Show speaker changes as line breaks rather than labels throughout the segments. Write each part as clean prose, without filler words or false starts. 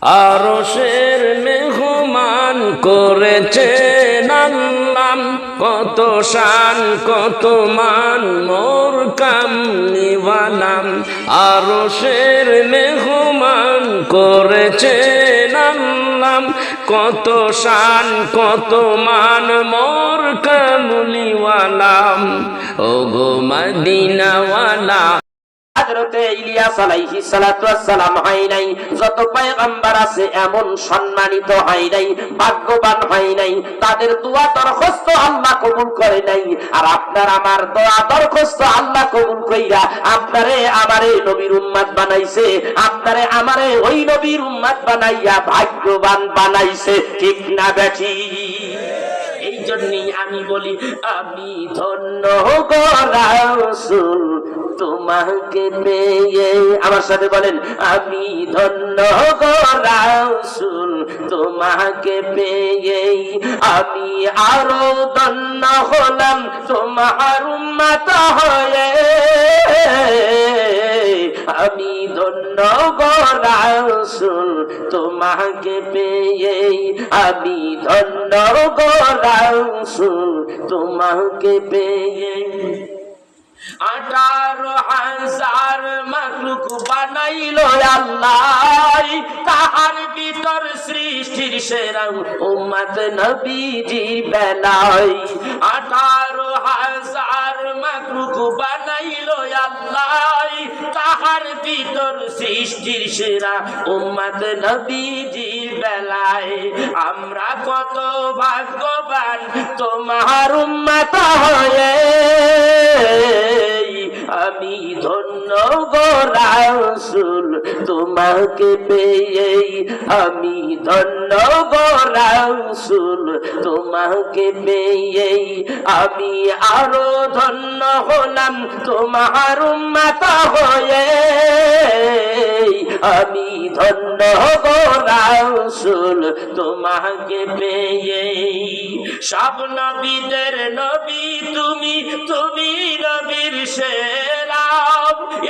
আরশের মেহমান করেছেন আল্লাহ, কত শান কত মান মোর কামলিওয়ালাম। আরশের মেহমান করেছেন আল্লাহ, কত শান কত মান মোর কামলিওয়ালাম। ওগো মদিনাওয়ালা হযরতে ইলিয়াস আলাইহিস সালাতু ওয়াস সালাম হয় নাই, যত পয়গম্বর আছে এমন সম্মানিত হয় নাই, ভাগ্যবান হয় নাই, তাদের দোয়া দরখাস্ত আল্লাহ কবুল করে নাই। আর আপনার আমার দোয়া দরখাস্ত আল্লাহ কবুল কইরা আপনারে আমারে নবীর উম্মত বানাইছে, আপনারে আমারে ওই নবীর উম্মত বানাইয়া ভাগ্যবান বানাইছে। ঠিক না বেঠি? এই জন্যই আমি বলি আমি ধন্য গো রাসূল তোমাকে পেয়ে। আমার সাথে বলেন আমি ধন্য গো রাসূল তোমাকে পেয়ে। আমি আরো ধন্য হলাম তোমার উম্মত হয়ে। আমি ধন্য গো রাসূল তোমাকে পেয়ে। আমি ধন্য গো রাসূল তোমাকে পেয়ে। 18,000 মাখলুক বানাইল আল্লাহ, তাহার ভিতর সৃষ্টির সেরা উম্মত নবীজির বেলায়। 18,000 মাখলুক বানাইল আল্লাহ, তাহার ভিতর সৃষ্টির সেরা উম্মত নবীজির বেলায়। আমরা কত ভাগ্যবান তোমার উম্মত হয়ে। আমি ধন্য গো রাসূল তোমাকে পেয়ে। আমি ধন্য গো রাসূল তোমাকে পেয়ে। আমি আরো ধন্য হলাম তোমার উম্মত হয়ে। আমি ধন্য গো রাসূল তোমাকে পেয়ে। সব নবীদের নবী তুমি, তুমি নবীর সেরা।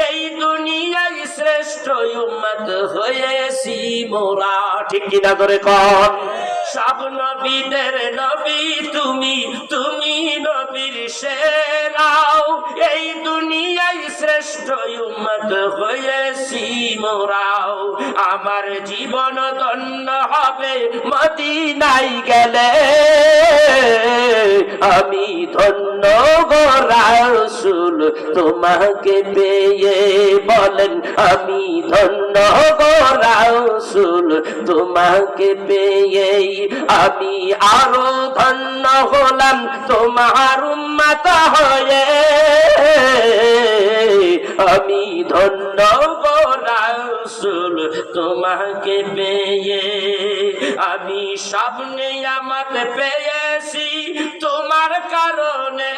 এই দুনিয়ায় শ্রেষ্ঠ উম্মত হয়েছি মোরা। ঠিক কিনা করে কন? সব নবীদের নবী তুমি, তুমি নবীর সেরা। এই দুনিয়ায় শ্রেষ্ঠ উম্মত হয়েছি মোরাও। আমার জীবন ধন্য হবে মদিনায় গেলে। আমি ধন্য গো রাসূল তোমাকে পেয়ে। বলেন আমি ধন্য গো রাসূল তোমাকে পেয়ে। আমি আরো ধন্য হলাম তোমার উম্মত হয়ে। আমি ধন্য গো রাসূল তোমাকে পেয়ে। আমি সব নিয়ামত পেয়েছি তোমার কারণে,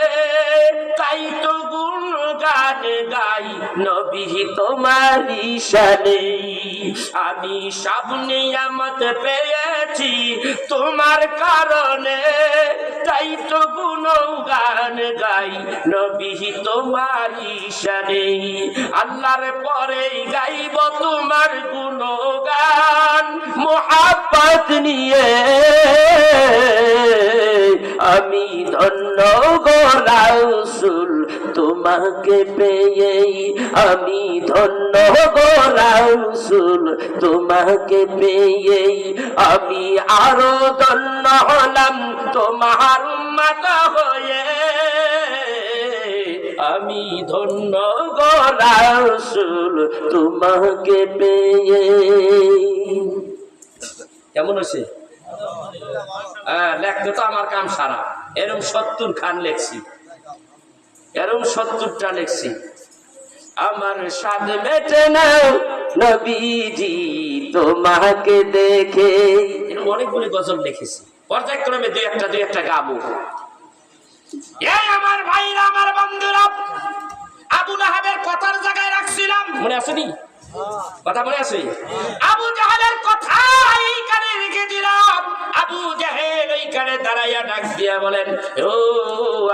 তাই তো গুণগান গাই নবী তোমারই শানে। আমি সব নিয়ামত পেয়েছি তোমার কারণে, তাই তো গুণগান গাই নবী তোমারই শানে। আল্লাহর পরে গাইব তোমার গুণগান মুহাব্বত নিয়ে। আমি ধন্য গো রাসূল তোমাকে পেয়ে। আমি ধন্য গো রাসূল তোমাকে পেয়ে। আমি আরো ধন্য হলাম তোমার উম্মত হয়ে। আমি ধন্য গো রাসূল তোমাকে পেয়ে। কেমন হয়েছে? লেখতে তো আমার কাম সারা। এরকম 70 খান লেখছি, এরকম 70টা লেখছি। আমার স্বাদ মেটে না নবীজি তোমাকে দেখে। এরকম অনেকগুলি গজল লিখেছি। পর্যায়ক্রমে দুই একটা গাবো। এই আমার ভাইরা, আমার বন্ধুরা, আবু লাহাবের কথার জায়গায় রাখছিলাম, মনে আছে নি? কথা মনে আছে? আবু জাহেলের কথা এইখানে রেখে দিলাম। আবু জাহেল এইখানে দাঁড়াইয়া ডাক দিয়া বলেন, ও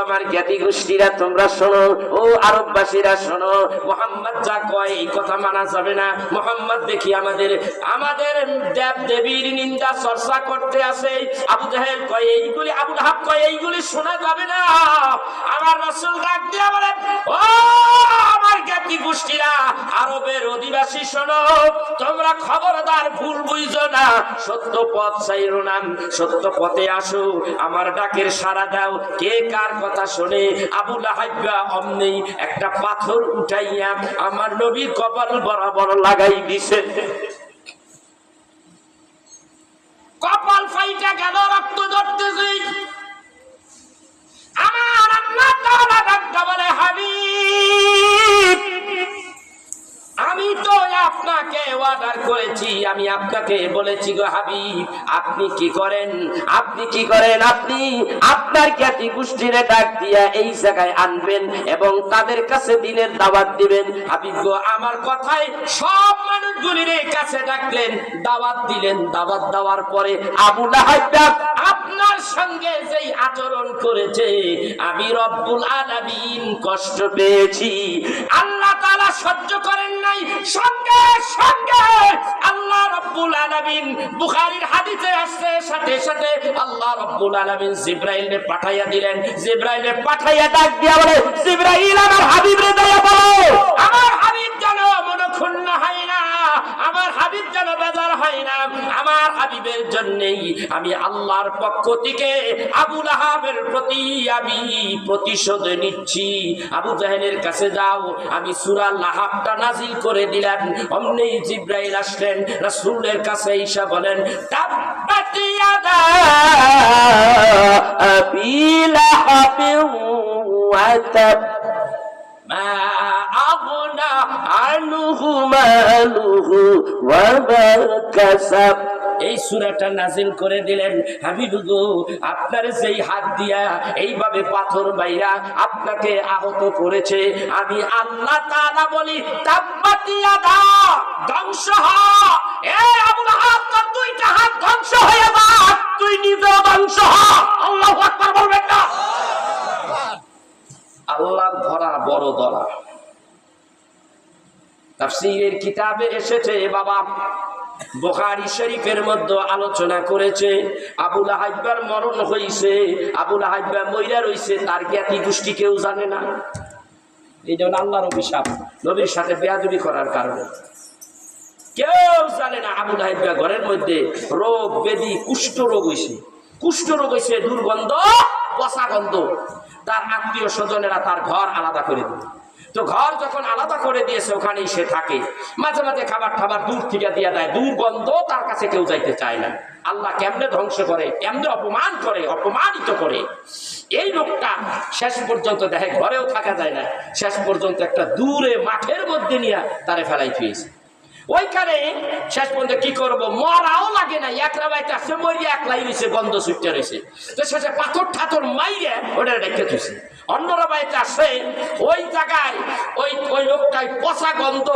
আমার জ্ঞাতি গোষ্ঠীরা তোমরা শোনো, ও আরববাসীরা শোনো, মুহাম্মদ মুহাম্মদ যা কয় এই কথা মানা যাবে না। মুহাম্মদ দেখি আমাদের দেব দেবীর নিন্দা চর্চা করতে আসে। আবু জাহেল কয় এইগুলি, আবু লাহাব কয় এইগুলি শোনা যাবে না। আমার রাসূল ডাক দিয়ে বলেন, ও আমার জ্ঞাতি গোষ্ঠীরা, আরবের অধিবাসী শোনো, তোমরা খবরদার ভুল বুঝো না, সত্য পথ ছাইরো না, সত্য পথে আসো, আমার ডাকের সাড়া দাও। কে কার কথা শোনে? আবু লাহাব অমনি একটা পাথর উঠাইয়া আমার নবীর কপাল বরাবর লাগাই দিছে। কপাল ফাইটা গেল, রক্ত ঝরতেছে। আমার আল্লাহ তাআলা ডাকতে বলে, হাবিব, আমি তো আপনাকে অর্ডার করেছি, আমি আপনাকে বলেছি গো হাবিব, আপনি কি করেন? আপনি আপনার জ্ঞাতি গোষ্ঠীরে ডাক দিয়া এই জায়গায় আনবেন এবং তাদের কাছে দিনের দাওয়াত দিবেন। হাবিব গো, আমার কথায় সব মানুষগুলির কাছে ডাকলেন, দাওয়াত দিলেন। দাওয়াত দেওয়ার পরে আবু লাহাব আপনার সঙ্গে যেই আচরণ করেছে, আমি রব্বুল আলামিন কষ্ট পেয়েছি। আল্লাহ তাআলা সহ্য করেন নাই। সঙ্গে সঙ্গে আল্লাহ রাব্বুল আলামিন, বুখারীর হাদিসে আসছে, সাথে সাথে আল্লাহ রাব্বুল আলামিন জিবরাইলকে পাঠাইয়া দিলেন। জিবরাইলকে পাঠাইয়া ডাক দিয়া বলে, জিবরাইল, আমার হাবিবরে দয়া বলো, আমার হাবিব যেন মনক্ষুণ্ণ হয় না, আমার হাবিব যেন বেজার হয় না। আমার হাবিবের জন্যই আমি আল্লাহর পক্ষ থেকে আবু লাহাবের প্রতি আমি প্রতিশোধ নিচ্ছি। আবু জাহেলের কাছে যাও, আমি সূরা লাহাবটা নাজিল করে দিলাম। অমনি জিবরাইল আসলেন, রাসূলের কাছে এসে বলেন, তাব্বাত ইয়াদা আবি লাহাবিন ওয়া তাব মা আগনা আনহু মালুহু ওয়া মা কাসাব। এই সূরাটা নাজিল করে দিলেন। হাবিব গো, আপনার যেই হাত দিয়া এইভাবে পাথর বাইরা আপনাকে আহত করেছে, আমি আল্লাহ তাআলা বলি, তাব্বাত ইয়াদা, ধ্বংস হ। এই আবু লাহাব, তোর দুইটা হাত ধ্বংস হয়ে যাক, তুই নিজেও ধ্বংস হ। আল্লাহু আকবার বলবেন না? আল্লাহর ধরা বড় ধরা। তাফসীরের কিতাবে এসেছে বাবা, বুখারী শরীফের মধ্যে আলোচনা করেছে, আবু লাহাবের মরণ হইছে, আবু লাহাব মইরা রইছে, তার জ্ঞাতি গোষ্ঠী কেউ জানে না। এই যেমন আল্লাহর অভিশাপ, নবীর সাথে বেয়াদবি করার কারণে কেউ জানে না। আবু লাহাব ঘরের মধ্যে রোগ ব্যাধি, কুষ্ঠ রোগ হইছে, দুর্গন্ধ, পচা গন্ধ। তার আত্মীয় স্বজনেরা তার ঘর আলাদা করে দিল। তো ঘর যখন আলাদা করে দিয়েছে, ওখানেই সে থাকে। মাঝে মাঝে খাবার দূর থেকে দিয়ে দেয়, দুর্গন্ধ, তার কাছে কেউ যাইতে চায় না। আল্লাহ কেমনে ধ্বংস করে, কেমনে অপমান করে, অপমানিত করে। এই লোকটা শেষ পর্যন্ত দেখে ঘরেও থাকা যায় না, শেষ পর্যন্ত একটা দূরে মাঠের মধ্যে নিয়ে তারে ফেলাই ফিয়েছে। ওইখানে শেষ পর্যন্ত কি করবো, মরাও লাগে না, একলা বাইতে আসছে, মরিয়া একলাই রয়েছে, গন্ধ ছুটতে রয়েছে। তো শেষে পাথর ঠাথর মাইরে ওটা রেখে থুইছে। অন্যরা বাড়িতে আসে, ওই জায়গায় ওই লোকটাই পচা গন্ধ,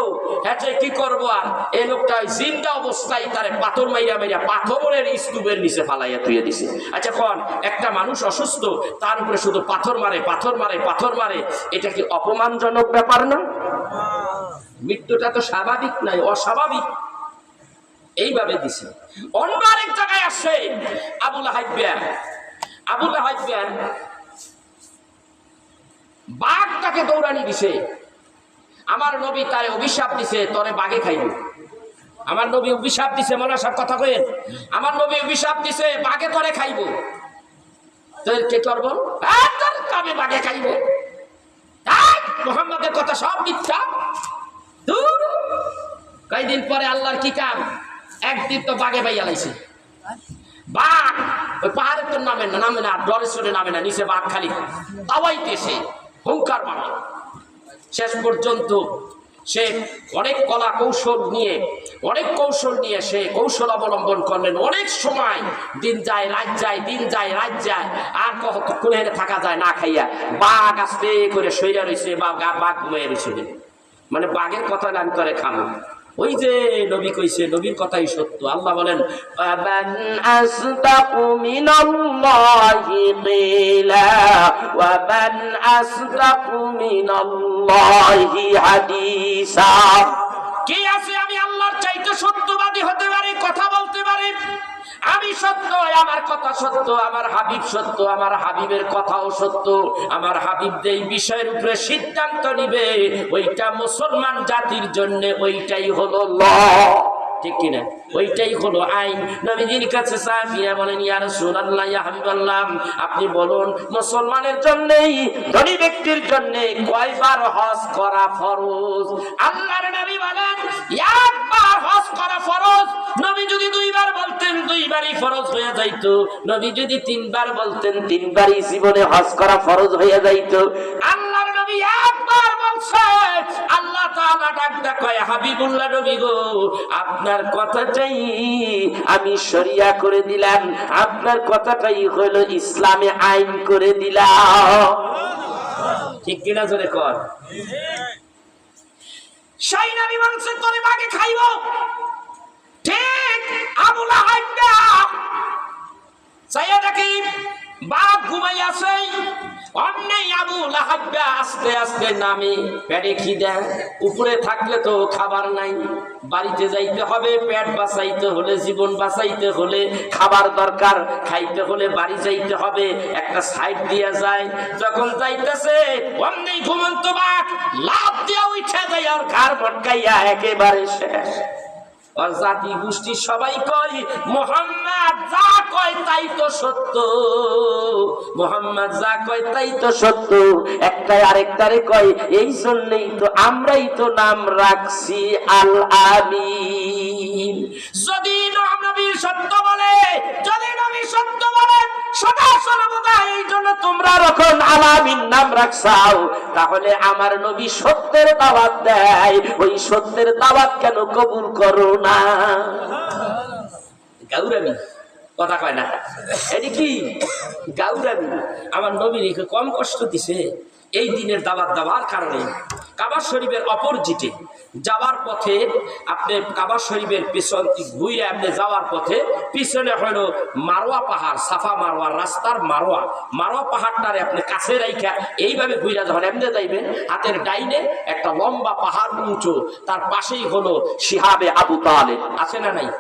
হ্যাঁ কি করবো আর, এই লোকটা জিন্দা অবস্থায় তারে পাথর মাইরা পাথরের স্তূপের নিচে ফালাইয়া তুইয়ে দিছে। আচ্ছা কোন একটা মানুষ অসুস্থ, তার উপরে শুধু পাথর মারে, এটা কি অপমানজনক ব্যাপার না? মৃত্যুটা তো স্বাভাবিক নাই, অস্বাভাবিক। এইভাবে দিছে। অন্য আরেক জায়গায় আসে, আবু লাহাব বাঘটাকে দৌড়ানি দিছে। আমার নবী তারে অভিশাপ দিছে, তরে বাঘে খাইব। আমার নবী অভিশাপ দিছে, মনে সব কথা কইেন, আমার নবী অভিশাপ দিছে, বাঘে তরে খাইব। তো কে করবো, তবে বাঘে খাইব। মুহাম্মদের কথা সব মিথ্যা। কয়েকদিন পরে আল্লাহর কি কাম, একদিন তো বাঘে পাইয়া লাইছে। বাঘ ওই পাহাড়ের তো নামে না, ডরে সরে নামে না, নিচে বাঘ খালি তাওয়াইতেছে, হুঙ্কার মানে। শেষ পর্যন্ত সে অনেক কৌশল নিয়ে সে কৌশল অবলম্বন করলেন। অনেক সময় দিন যায় রাত যায়, আর কতক্ষণ থাকা যায় না খাইয়া। বাঘ আস্তে করে সইরা রয়েছে, বাঘ ঘুমিয়ে রয়েছে। মানে বাঘের কথা আমি করে খামো। ওই যে নবী কইছে, নবীর কথাই সত্য। আল্লাহ বলেন, ফামান আসদাকু মিনাল্লাহি কিলা ওয়া মান আসদাকু মিনাল্লাহি মিনাল্লাহি হাদিসা।
কে আছে আমি আল্লাহর চাইতে সত্যবাদী হতে পারি, কথা বলতে পারি? আমি সত্য, আমার কথা সত্য, আমার হাবিব সত্য, আমার হাবিবের কথাও সত্য। আমার হাবিব যেই বিষয়ের উপরে সিদ্ধান্ত নিবে ওইটা মুসলমান জাতির জন্য ওইটাই হলো ল, ঠিক কিনা? ওইটাই হলো আইন। নবীজির কাছে সাহাবীরা বলেন, ইয়া রাসূলুল্লাহ, ইয়া হাবিবাল্লাহ, আপনি বলুন মুসলমানের জন্য, ধনী ব্যক্তির জন্য কয়বার হজ করা ফরজ? আল্লাহর নবী বলেন একবার হজ করা ফরজ। নবী যদি দুইবার বলতেন দুইবারই ফরজ হয়ে যাইত। নবী যদি তিনবার বলতেন তিনবারই জীবনে হজ করা ফরজ হয়ে যাইত। আল্লাহর নবী একবার বলছে, আল্লাহ তাআলা ডাক দেয়, হাবিবুল্লাহ নবী গো, আপনার কথাটাই আমি শরিয়া করে দিলাম, আপনার কথাটাই হলো ইসলামে আইন করে দিলাম। ঠিক কিনা জোরে কর। সেই নবী বলছে তোরে মাকে খাইবো। ঠিক আবু লাহাব চাইয়া দেখি বাপ ঘুমাই আছে, অন্যই আবু লাহাব আস্তে আস্তে নামে, পেটে খিদা, উপরে থাকলে তো খাবার নাই, বাড়িতে যাইতে হবে, পেট বাঁচাইতে হলে, জীবন বাঁচাইতে হলে খাবার দরকার, খাইতে হলে বাড়ি যাইতে হবে, একটা সাইড দিয়া যায়। যখন যাইতেছে অমনি ঘুমন্ত বাঘ লাফ দিয়া উঠে যায় আর ঘাড় ভটকাইয়া একেবারে শেষ। আর জাতি গোষ্ঠী সবাই কয় মুহাম্মদ যা কয় তাই তো সত্য, মুহাম্মদ যা কয় তাই তো সত্য। একটাই আরেকটারে কয়, এই জন্যই তো আমরাই তো নাম রাখছি আল আমিন। যদি নবী সত্য বলে, যদি নবী সত্য বলে সদা সর্বদা, এই জন্য তোমরা যখন আল আমিন নাম রাখছাও, তাহলে আমার নবী সত্যের দাওয়াত দেয়, ওই সত্যের দাওয়াত কেন কবুল করো না? গাউরামি কথা কয় না, এটি কি গাউরামি? আমার নবীর কম কষ্ট দিছে এই দিনের দাওয়াত দেওয়ার কারণে। কাবা শরীফের অপোজিটে যাওয়ার পথে, আপনি কাবা শরীফের পিছন ঘুরে আপনি যাওয়ার পথে পিছনে হলো মারোয়া পাহাড়, সাফা মারোয়া রাস্তার মারোয়া, মারোয়া পাহাড়টারে আপনি কাছে রাইখা এইভাবে ঘুরে যখন এমনি যাইবেন, হাতের ডাইনে একটা লম্বা পাহাড় উঁচু, তার পাশেই হলো শিহাবে আবু তালেব। আছে না নাই?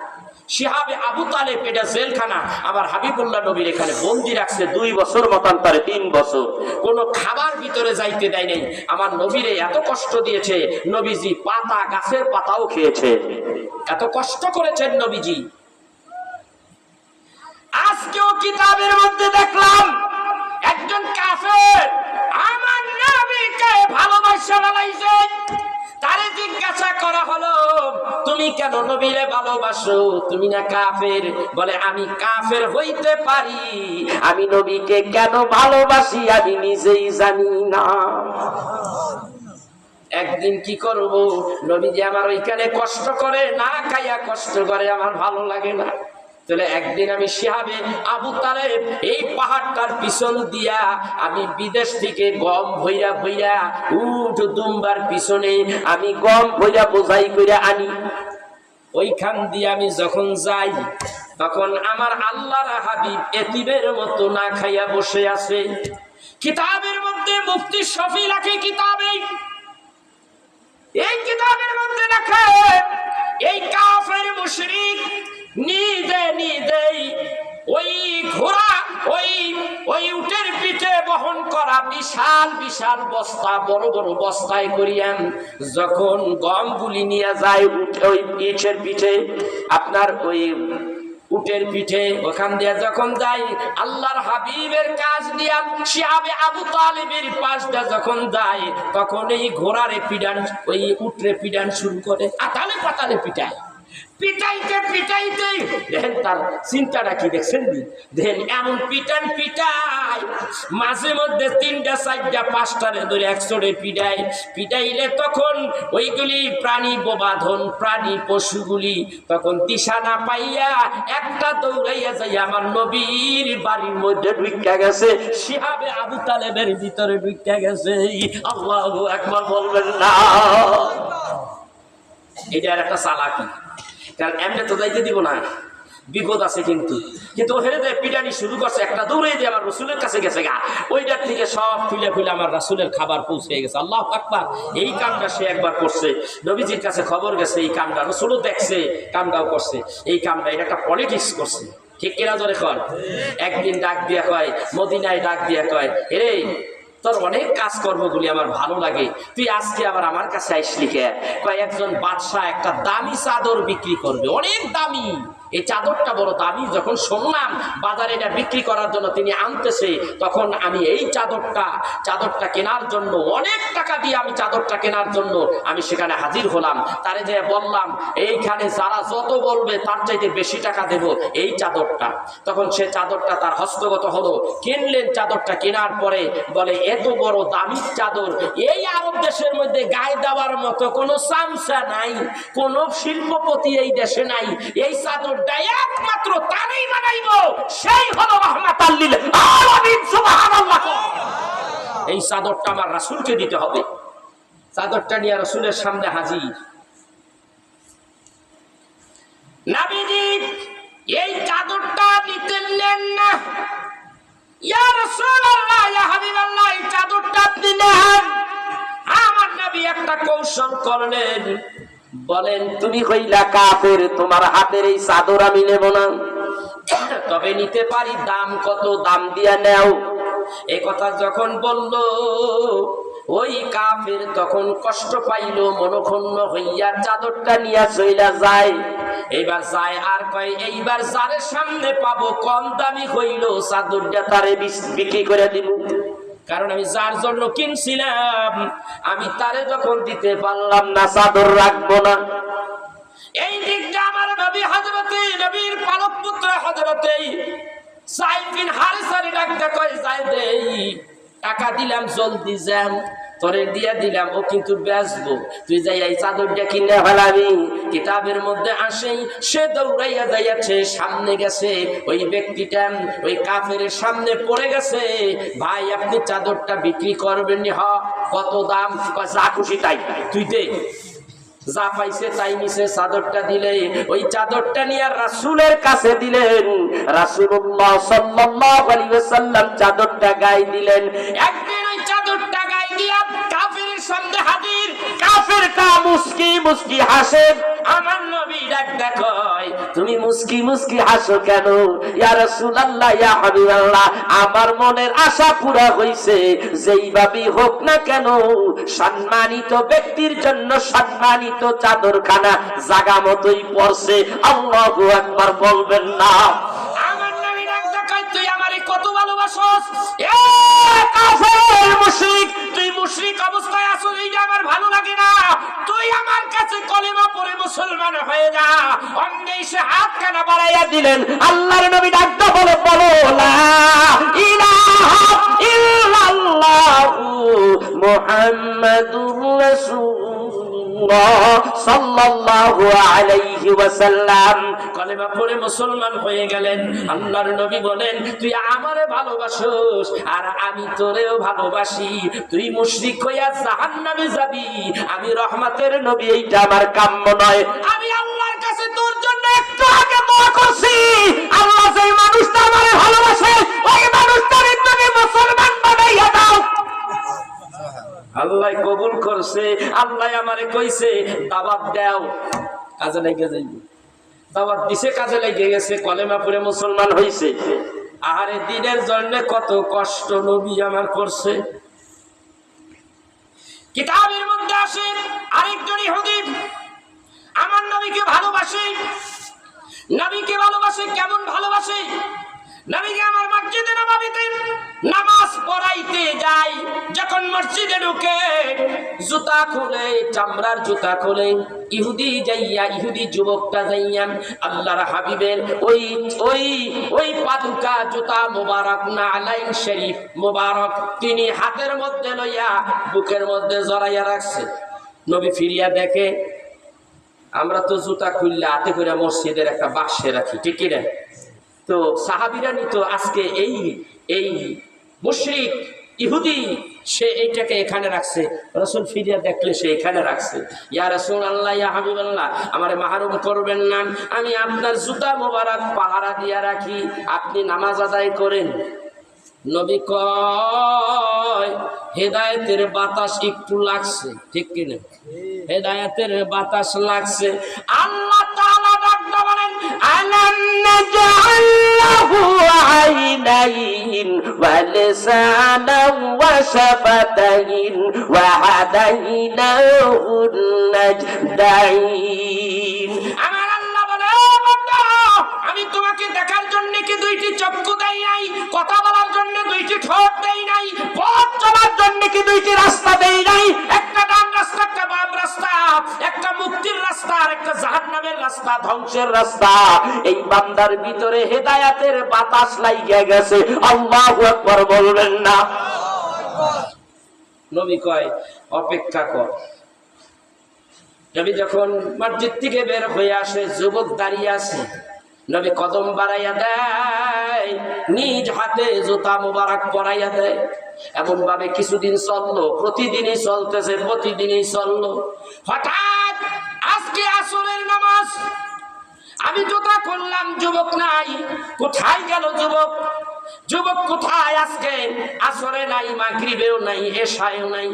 শিহাবে আবু তালেব এটা জেলখানা। আমার হাবিবুল্লাহ নবীর এখানে বন্দি রাখছে 2 বছর, মতান্তরে 3 বছর। কোনো খাবার ভিতরে যাইতে দেয় নাই। আমার নবীরে এত কষ্ট দিয়েছে, নবীজি পাতা, গাছের পাতাও খেয়েছে, এত কষ্ট করেছেন নবীজি। আজকেও কিতাবের মধ্যে দেখলাম একজন কাফের আমার নবীকে ভালোবাসা লাগাইছে। তারে জিজ্ঞাসা করা হলো, তুমি কেন নবীরে ভালোবাসো? তুমি না কাফের? বলে আমি কাফের হইতে পারি, আমি নবীকে কেন ভালোবাসি আমি নিজেই জানি না। একদিন কি করব, নবী যে আমার ওইখানে কষ্ট করে, না খাইয়া কষ্ট করে, আমার ভালো লাগে না। তাহলে একদিন আমি শিহাবে আবু তালেব এই পাহাড়টার পিছন দিয়া আমি বিদেশ থেকে গম ভইরা ভইরা, উট দুম্বার পিছনে আমি গম ভইরা বোঝাই করে আনি। ওইখান দিয়ে আমি যখন যাই, তখন আমার আল্লাহর হাবিব এতিমের মতো না খাইয়া বসে আছে। কিতাবের মধ্যে মুফতি শফি রাখে কিতাবে, এই কিতাবের মধ্যে লেখে এই কাফের মুশরিক নিজে নিজেই ওই ঘোড়া, ওই উটের পিঠে বহন করা বিশাল বিশাল বস্তা, বড় বড় বস্তায় করিয়া যখন গমগুলি নিয়ে যায় ওই ইটের পিঠে, আপনার ওই উটের পিঠে ওখান দিয়ে যখন যাই, আল্লাহর হাবিবের কাজ দিয়া শিহাবে আবু তালেবের পাশটা যখন যায়, তখন এই ঘোড়ারে পিডান, ওই উটরে পিডান শুরু করে, আতালে পাতালে পিটায়। পিটাইতে পিটাইতে দেখেন তার চিন্তাটা কি দেখছেন? দেখেন এমন পিটান পিটাই, মাঝে মধ্যে 3টা 4টা 5টারে ধরে একসরে পিটাই। পিটাইলে তখন ওইগুলি প্রাণী বোবাধন, প্রাণী পশুগুলি তখন দিশা না পাইয়া একটা দৌড়াইয়া যাই আমার নবীর বাড়ির মধ্যে ঢুইকা গেছে, শিহাবে আবু তালেবের ভিতরে ঢুইকা গেছে। আল্লাহু আকবার বলবেন না? এটার একটা চালাকি, কারণ এমনি তো যাইতে দিব না।
বিপদ আছে। কিন্তু কিন্তু হেরে যে পিটানি শুরু করছে, একটা দৌড়ে দিয়ে আমার রসুলের কাছে গেছে গা, ওইটার থেকে সব ফুলে ফুলে আমার রাসুলের খাবার পৌঁছে গেছে। আল্লাহু আকবার। এই কামটা সে একবার করছে, নবীজির কাছে খবর গেছে এই কামটা, রসুলও দেখছে, কামটাও করছে। এই কামটা এটা একটা পলিটিক্স করছে, ঠিক কিনা জোরে কর। একদিন ডাক দিয়া কয়, মদিনায় ডাক দিয়া কয়, এরে তোর অনেক কাজকর্মগুলি আমার ভালো লাগে, তুই আজকে আবার আমার কাছে আইসলি কে? কয় একজন বাদশাহ একটা দামি চাদর বিক্রি করবে, অনেক দামি। এই চাদরটা বড় দামি। যখন শুনলাম বাজারে এটা বিক্রি করার জন্য তিনি আনতেছে, তখন আমি এই চাদরটা কেনার জন্য অনেক টাকা দিয়ে আমি চাদরটা কেনার জন্য আমি সেখানে হাজির হলাম। তারে যে বললাম এইখানে যারা যত বলবে তার চাইতে বেশি টাকা দেব এই চাদরটা। তখন সে চাদরটা তার হস্তগত হলো, কিনলেন। চাদরটা কেনার পরে বলে এত বড় দামি চাদর এই আরব দেশের মধ্যে গায়ে দেওয়ার মতো কোনো চামচা নাই, কোনো শিল্পপতি এই দেশে নাই। এই চাদর একমাত্র তারই বানাইব, সেই হলো রাহমাতাল লিল আলামিন। সুবহানাল্লাহ। এই চাদরটা আমার রাসূলকে দিতে হবে। চাদরটা নিয়ে রাসূলের সামনে হাজির। নবীজি এই চাদরটা নিতে নেন না। ইয়া রাসূলুল্লাহ, ইয়া হাবিবাল্লাহ, এই চাদরটা আপনি নেন। আমার নবী একটা কৌশল করলেন, বলেন তুমি কইলা কাফের, তোমার হাতের এই চাদর আমি নেব না, তবে নিতে পারি। দাম কত? দাম দিয়া নেও। এই কথা যখন বলল, ওই কাফের তখন কষ্ট পাইল, মনক্ষুণ্ণ হইয়া চাদরটা নিয়া চইলা যায়। এইবার যায় আর কয় এইবার যারে সামনে পাবো কম দামি হইল চাদরটা তারে বিক্রি করে দিব। কারণ আমি যার জন্য কিনছিলাম আমি তারে যখন দিতে পারলাম না, চাদর রাখবো না। এই দিকটা আমার নবী হযরতে নবীর পালক পুত্র হযরতে যায়েদ বিন হারিসারে ডাকতে কয়, যায়েদ টাকা দিলাম, জলদি যান, তোরে দিয়া দিলাম, ও কিন্তু বেচবো, তুই যাই এই চাদরটা কিনে ফেলাবি। কিতাবের মধ্যে আসে সে দৌড়াইয়া যাইয়াছে, সামনে গেছে, ওই ব্যক্তিটা ওই কাফের সামনে পড়ে গেছে। ভাই আপনি চাদরটা বিক্রি করবেন? হ। কত দাম? যা খুশি তাই, তুই দে। যা পাইছে তাই নিছে, চাদরটা দিলে ওই চাদরটা নিয়ে রাসূলের কাছে দিলেন। রাসূলুল্লাহ সাল্লাল্লাহু আলাইহি ওয়াসাল্লাম চাদরটা গায়ে দিলেন। একদিন ওই চাদরটা গায়ে দিয়া কাফেরের সামনে হাজির। কাফেরটা মুস্কি মুস্কি হাসে। আমার নবী ডাকতে কয়, তুমি মুস্কি মুস্কি হাসো কেন? ইয়া রাসূলুল্লাহ, ইয়া হাবিবাল্লাহ, আমার মনের আশা পুরা হইছে। যেইভাবেই হোক না কেন সম্মানিত ব্যক্তির জন্য সম্মানিত চাদরখানা জায়গা মতোই পড়ছে। আল্লাহু আকবার বলবেন না? আমার নবী ডাকতে কয়, তুই আমারে কত ভালোবাসোস? এ কাফের মুশরিক, তুই মুশরিক অবস্থায় আছো, এইটা আমার ভালো লাগে না। তুই আমার কাছে কলেমা পড়ে মুসলমান হয়ে যা। অমনি সে হাত কানা বাড়াইয়া দিলেন। আল্লাহর নবী ডাকতে বলে, বলো লা ইলাহা ইল্লাল্লাহু মুহাম্মাদুর রাসূলুল্লাহ সাল্লাল্লাহু আলাইহি ওয়াসাল্লাম। কলেমা পড়ে মুসলমান হয়ে গেলেন। আল্লাহর নবী বলেন, তুই আমারে ভালোবাসোস আর আমি তোরেও ভালোবাসি। তুই মুশরিক হইয়া জাহান্নামে যাবি, আমি রহমতের নবী, এইটা আমার কাম্য নয়। আমি আল্লাহর কাছে তোর জন্য একটু আগে দোয়া করছি, আল্লাহ যেই মানুষটা আমারে ভালোবাসে ওই মানুষটারে তুমি মুসলমান বানাইয়া দাও। আল্লাহ কবুল করছে। আল্লাহ আমারে কইছে দাওয়াত দাও, কাজে লেগে যাইব। দাওয়াত দিছে, কাজে লেগে গেছে, কলেমা পড়ে মুসলমান হইছে। আরে দিনের জন্য কত কষ্ট নবী আমার করছে। কিতাবের মধ্যে আসে আরেকজন ইহুদি আমার নবীকে ভালোবাসে। নবীকে ভালোবাসে, কেমন ভালোবাসে? নবীকে আমার মসজিদে নববীতে নামাজ পড়াইতে যাই, যখন মসজিদে ঢুকে জুতা খুলে, চামড়ার জুতা খুলে, ইহুদি যুবকটা যাইয়া আল্লাহর হাবিবের ওই ওই ওই পাদুকা জুতা মোবারক, না আলাইন শরীফ মোবারক তিনি হাতের মধ্যে লইয়া বুকের মধ্যে জড়াইয়া রাখছে। নবী ফিরিয়া দেখে, আমরা তো জুতা খুললে হাতে করে মসজিদের একটা বাক্সে রাখি, ঠিক কিনা? তো সাহাবীরা নিত, আজকে এই মুশরিক ইহুদি
সে এইটাকে এখানে রাখছে, রাসূল ফিরিয়া দেখলে সে এখানে রাখছে। ইয়া রাসূলুল্লাহ, ইয়া হাবিবাল্লাহ, আমারে মাহরুম করবেন না, আমি আপনার জুতা মোবারক পাহারা দিয়া রাখি, আপনি নামাজ আদায় করেন। নবী কয় হেদায়েতের বাতাস একটু লাগছে, ঠিক কিনা? হেদায়েতের বাতাস লাগছে। আল্লাহ তাআলা ডাকতে বলেন, আলাম নাজআল লাহু আইনাইন ওয়া লিসানান ওয়া শাফাতাইন ওয়া হাদাইনাহু নাজদাইন। আমার আল্লাহ বলে, বান্দা, আমি তোমাকে দেখার জন্য কি দুইটি চক্ষু দেই নাই? কথা বলার জন্য দুইটি ঠোঁট দেই নাই? পথ চলার জন্য কি দুইটি রাস্তা দেই নাই? একটা ডান রাস্তা, একটা বাম রাস্তা, একটা মুক্তির রাস্তা আর একটা জাহান্নামের রাস্তা, ধ্বংসের রাস্তা। এই বান্দার ভিতরে হেদায়েতের বাতাস লাগিয়া গেছে। আল্লাহু আকবার বলবেন না? নবী কয় অপেক্ষা কর। নবী যখন মসজিদ থেকে বের হয়ে আসে, যুবক দাঁড়িয়ে আছে, নবী কদম বাড়াইয়া দেয়, নিজ হাতে জুতা মোবারক পরাইয়া দেয়। এমন ভাবে কিছুদিন চললো, প্রতিদিনই চলতেছে, প্রতিদিনই চললো। হঠাৎ আজকে আসরের নামাজ, আমি জুতা করলাম, যুবক নাই। কোথায় গেল যুবক? যুবক কোথায়? আজকে আসরে নাই, মাগরিবেও নাই, এশায়ও নাই।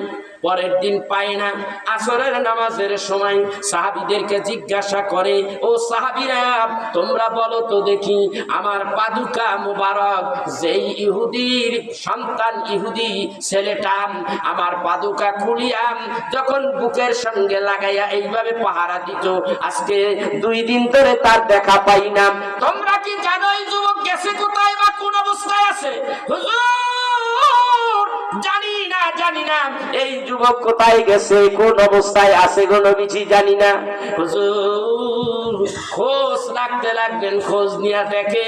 পরের দিন পায় না। আসরের নামাজের সময় সাহাবীদেরকে জিজ্ঞাসা করে, ও সাহাবীরা, তোমরা বলো তো দেখি, আমার পাদুকা মুবারক, যেই ইহুদির সন্তান, ইহুদি ছেলেটা আমার পাদুকা খুলিয়াম যখন বুকের সঙ্গে লাগাইয়া এইভাবে পাহারা দিত, আজকে 2 দিন ধরে তার দেখা পাই না। তোমরা কি জানো এই যুবক গেছে কোথায় বা কোন অবস্থায় আছে? হুজুর, জানি না, জানি না এই যুবক কোথায় গেছে, কোন অবস্থায় আছে গো নবীজি, জানি না। হুজুর, খোঁজ রাখতে লাগবেন। খোঁজ নিয়ে দেখে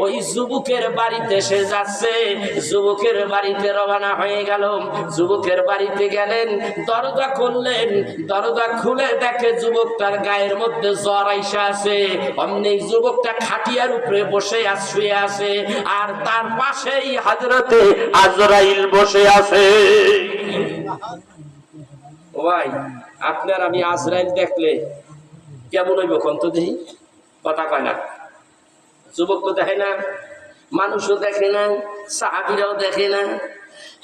ওই যুবকের বাড়িতে সে যাচ্ছে। যুবকের বাড়িতে রওনা হয়ে গেল। যুবকের বাড়িতে গেলেন, দরজা খুললেন, দরজা খুলে দেখে যুবকটার গায়ের মধ্যে জ্বর আইসা আছে। অমনি যুবকটা খাটিয়ার উপরে বসে শুয়ে আছে, আর তার পাশেই হযরতে আজরাইল বসে আছে। ও ভাই, আপনার আমি আজরাইল দেখলে কেমন হইব কোন তো দেখি? কথা কয় না। যুবক তো দেখে না, মানুষও দেখে না, সাহাবীরাও দেখে না।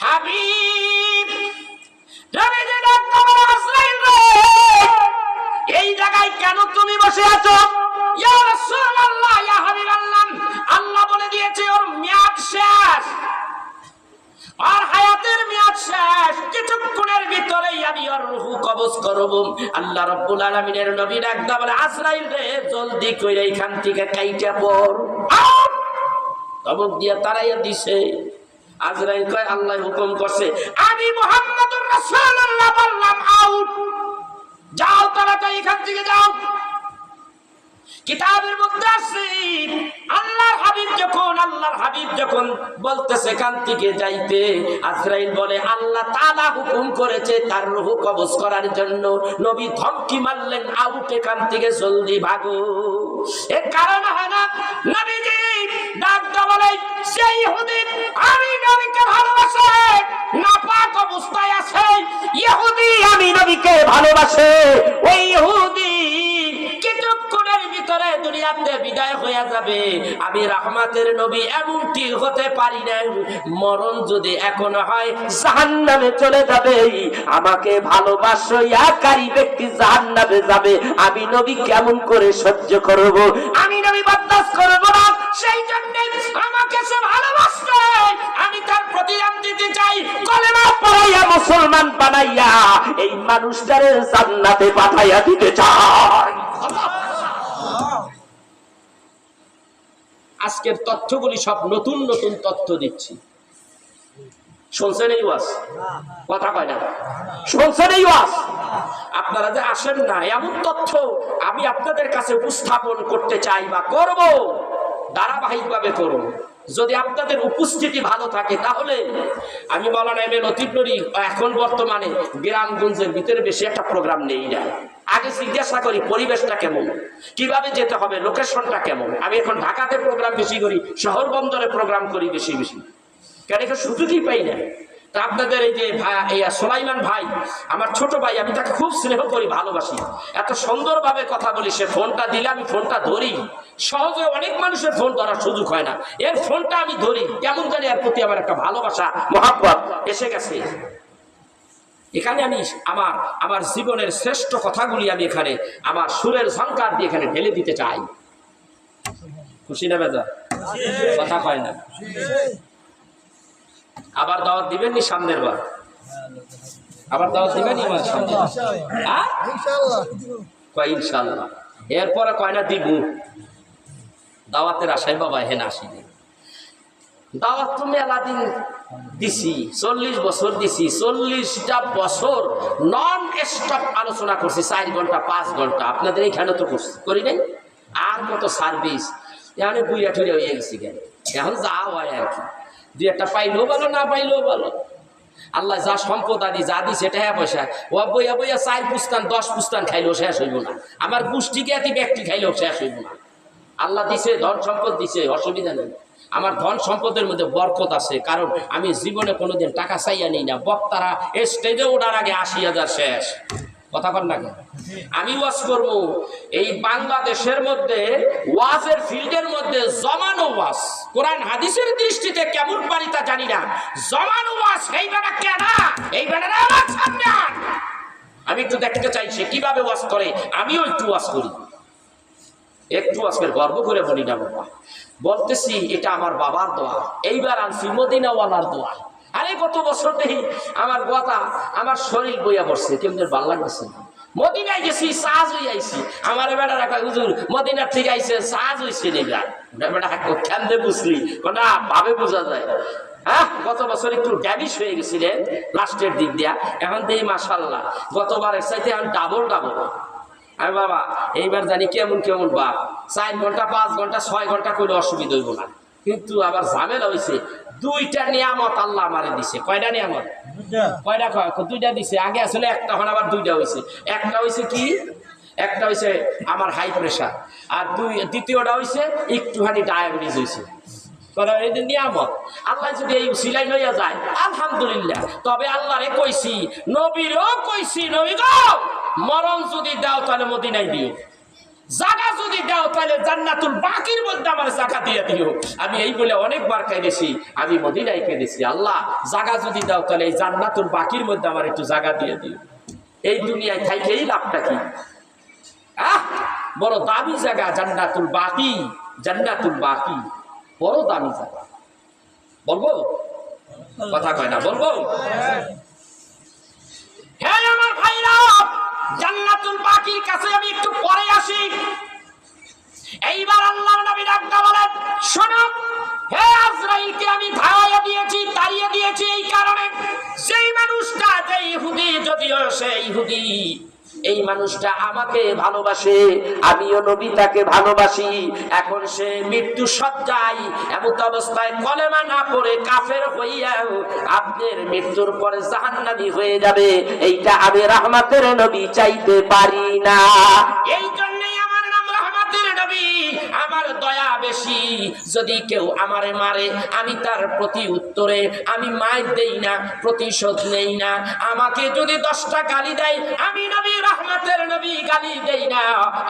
হাবিব, এই জায়গায় কেন তুমি বসে আছো? ইয়া রাসূলুল্লাহ, ইয়া হাবিবাল্লাহ, আল্লাহ বলে দিয়েছে ওর মেয়াদ শেষ, আর হায়াতের মেয়াদ শেষ। কিছুক্ষণের ভিতরেই আমি ওর রূহ কবজ করব। আল্লাহ রাব্বুল আলামিনের নবী ডাকদা বলে, আজরাইল রে, জলদি কইরা এখান থেকে কাইটা পড়। তবক দিয়া তারাইয়া দিছে। আজরাইল কয়, আল্লাহ হুকুম করছে, আমি মুহাম্মদুর রাসূলুল্লাহ বললাম আউট, যাও তাড়াতাড়ি এখান থেকে যাও। কিতাবের মধ্যে আছে, আল্লাহর হাবিব যখন বলতেছে এখান থেকে যাইতে, আজরাইল বলে, আল্লাহ তাআলা হুকুম করেছে তার রূহ কবজ করার জন্য। নবী ধমকি মারলেন, আউট, এখান থেকে জলদি ভাগো। এর কারণ হয় না, নবীজি ডাকতে বলে, সেই ইহুদি আমি নবীকে ভালোবাসে, নাপাক অবস্থায় আছে। ইহুদি আমি নবীকে ভালোবাসে, ওই ইহুদি কিছুক্ষণের ভিতরে দুনিয়াতে বিদায় হয়ে যাবে। আমি রাহমাতের নবী, এমনটি হতে পারি না। মরণ যদি এখনো হয়, জাহান্নামে চলে যাবে। আমাকে ভালোবাসাকারী ব্যক্তি জাহান্নামে যাবে। আমি নবী কেমন করে সহ্য করব? আমি নবী বরদাস্ত করব না। সেই জন্য আমাকে সে ভালোবাসে, আমি তার প্রতিদান দিতে চাই। কলেমা পড়াইয়া মুসলমান বানাইয়া এই মানুষটারে জান্নাতে পাঠাইয়া দিতে চাই। আজকের তথ্যগুলি সব নতুন নতুন তথ্য দিচ্ছি। শুনছেন এই ওয়াজ? কথা কয় না, শুনছেন এই ওয়াজ? আপনারা যে আসেন না, এমন তথ্য আমি আপনাদের কাছে উপস্থাপন করতে চাই বা করব, ধারাবাহিকভাবে করব। যদি আপনাদের উপস্থিতি ভালো থাকে, তাহলে আমি মাওলানা এম এ লতিফ নুরী এখন বর্তমানে গ্রামগঞ্জের ভিতরে বেশি একটা প্রোগ্রাম নেই না। আগে জিজ্ঞাসা করি পরিবেশটা কেমন, কিভাবে যেতে হবে, লোকেশনটা কেমন। আমি এখন ঢাকাতে প্রোগ্রাম বেশি করি, শহর বন্দরে প্রোগ্রাম করি বেশি বেশি, কেন এখানে সুযোগই পাই না। তা আপনাদের এই যে ভাই সুলাইমান ভাই আমার ছোট ভাই, আমি তাকে খুব স্নেহ করি, ভালোবাসি, এত সুন্দরভাবে কথা বলি। সে ফোনটা দিলে আমি ফোনটা ধরি, সহজে অনেক মানুষের ফোন ধরার সুযোগ হয় না, এর ফোনটা আমি ধরি, কেমন জানি এর প্রতি আমার একটা ভালোবাসা মহব্বত এসে গেছে। এখানে আমি আমার জীবনের শ্রেষ্ঠ কথাগুলি আমি এখানে আমার সুরের ঝংকার দিয়ে এখানে ঢেলে দিতে চাই। খুশি না বেজা? কথা কয় না। আবার দাওয়াত দিবেন নি সামনের বার? আবার দাওয়াত দিবেন আমার সামনে? কয় ইনশাআল্লাহ। এরপরে কয় না দিব, দাওয়াতের আশায় বাবা হেন আসিনি। দাওয়াত তো মেলা দিন দিছি, 40 বছর দিছি, 40টা বছর নন স্টপ আলোচনা করছি, 4 ঘন্টা 5 ঘন্টা। আপনাদের এইখানে তো করি নাই। আর কত সার্ভিস, এখানে বুইয়া টুইয়া হয়ে গেছি কেন, এখন যা হয় আর কি, 2-একটা পাইলেও ভালো, না পাইলেও ভালো। আল্লাহ যা সম্পদ আদি যা দিছে টাকা পয়সা, ও বইয়া বইয়া 4 পুস্তান 10 পুস্তান খাইলেও শেষ হইব না, আমার গোষ্ঠীকে এত ব্যক্তি খাইলেও শেষ হইব না। আল্লাহ দিছে, ধন সম্পদ দিছে, অসুবিধা নেই। আমার ধন সম্পদের মধ্যে বরকত আছে, কারণ আমি জীবনে কোনোদিন টাকা চাইয়া নেই না। বক্তারা স্টেজে ওঠার আগে 80,000 শেষ, কথা কন না। আমি ওয়াজ করব এই বাংলাদেশের মধ্যে, ওয়াজের ফিল্ডের মধ্যে জমানো ওয়াজ, কোরআন হাদিসের দৃষ্টিতে কেমন পারি তা জানি না, জমানো ওয়াজ এই বেটা কেনা, এই বেটারা আমার সামনে আন। আমি একটু দেখতে চাইছি কিভাবে ওয়াজ করে, আমিও একটু ওয়াজ করি, একটু আজকের গর্ব করে বলি না বাবা, বলতেছি এটা আমার বাবার দোয়া। এইবার আনছি মদিনাওয়ালার দোয়া। আরে কত বছর দেখি আমার কথা, আমার শরীর বইয়া পড়ছে, কেমন ভালো লাগতেছে। মদিনায় গেছি, সাজ হয়ে আইছি, আমার বেটা রাখা হুজুর মদিনার থেকে আইছে, সাজ হয়েছে নেবার বেটা কেমনে বুঝলি না, ভাবে বোঝা যায়। হ্যাঁ, গত বছর একটু ড্যাবিশ হয়ে গেছিলেন লাস্টের দিক দিয়া, এখন দেখি মাশাআল্লাহ গতবারের চাইতে এখন ডাবল। আমি বাবা এইবার জানি কেমন কেমন বাপ, 4 ঘন্টা 5 ঘন্টা 6 ঘন্টা করে অসুবিধা হইব না। কিন্তু আবার ঝামেলা হয়েছে, 2টা নিয়ামত আল্লাহ আমারে দিছে। কয়টা নিয়ামত? কয়টা? 2টা দিছে। আগে আসলে একটা, এখন আবার 2টা হয়েছে। একটা হয়েছে কি, একটা হয়েছে আমার হাই প্রেশার, আর দ্বিতীয়টা হয়েছে একটুখানি ডায়াবেটিস হয়েছে। নিয়ামত আল্লাহ যদি এই সিলাই লইয়া যায় আলহামদুলিল্লাহ। তবে আল্লাহরে কইছি, নবীরও কইছি, নবী গো মরণ যদি দাও তাহলে মদিনায় দিও, জায়গা যদি দাও তাহলে জান্নাতুল বাকির মধ্যে আমার জায়গা দিয়ে দিও। আমি এই বলে অনেকবার কেঁদেছি, আমি মদিনায় কেঁদেছি, আল্লাহ জায়গা যদি দাও তাহলে এই জান্নাতুল বাকির মধ্যে আমার একটু জায়গা দিয়ে দিও। এই দুনিয়ায় থাইকেই লাভটা কি? বড় দামি জায়গা জান্নাতুল বাকি, জান্নাতুল বাকি বড় দামি জায়গা। বলবো? কথা কয় না, বলবো? হ্যাঁ আমার ভাইরা, জান্নাতুল বাকির কাছে আমি একটু পরে আসি। এইবার আল্লাহর নবী ডাকতে বলেন, শোনো হে আজরাইলকে আমি ধাওয়া দিয়েছি, তাড়িয়ে দিয়েছি এই কারণে, সেই মানুষটা যে ইহুদি, যদিও সে ইহুদি, এই মানুষটা আমাকে ভালোবাসে, আমিও নবী তাকে ভালোবাসি। এখন সে মৃত্যু সজ্জায়, এমন অবস্থায় কলেমা না পড়ে কাফের হইয়া আপনার মৃত্যুর পরে জাহান্নামী হয়ে যাবে। এইটা আমি রহমতের নবী চাইতে পারি না। এই জন্যই আমার নাম রহমতের নবী, আমার দয়া বেশি। যদি কেউ আমারে মারে, আমি তার প্রতি উত্তরে আমি মাইর দেই না, প্রতিশোধ নেই না। আমাকে যদি 10টা গালি দেয়, আমি নবী রহমতের নবী গালি দেই না।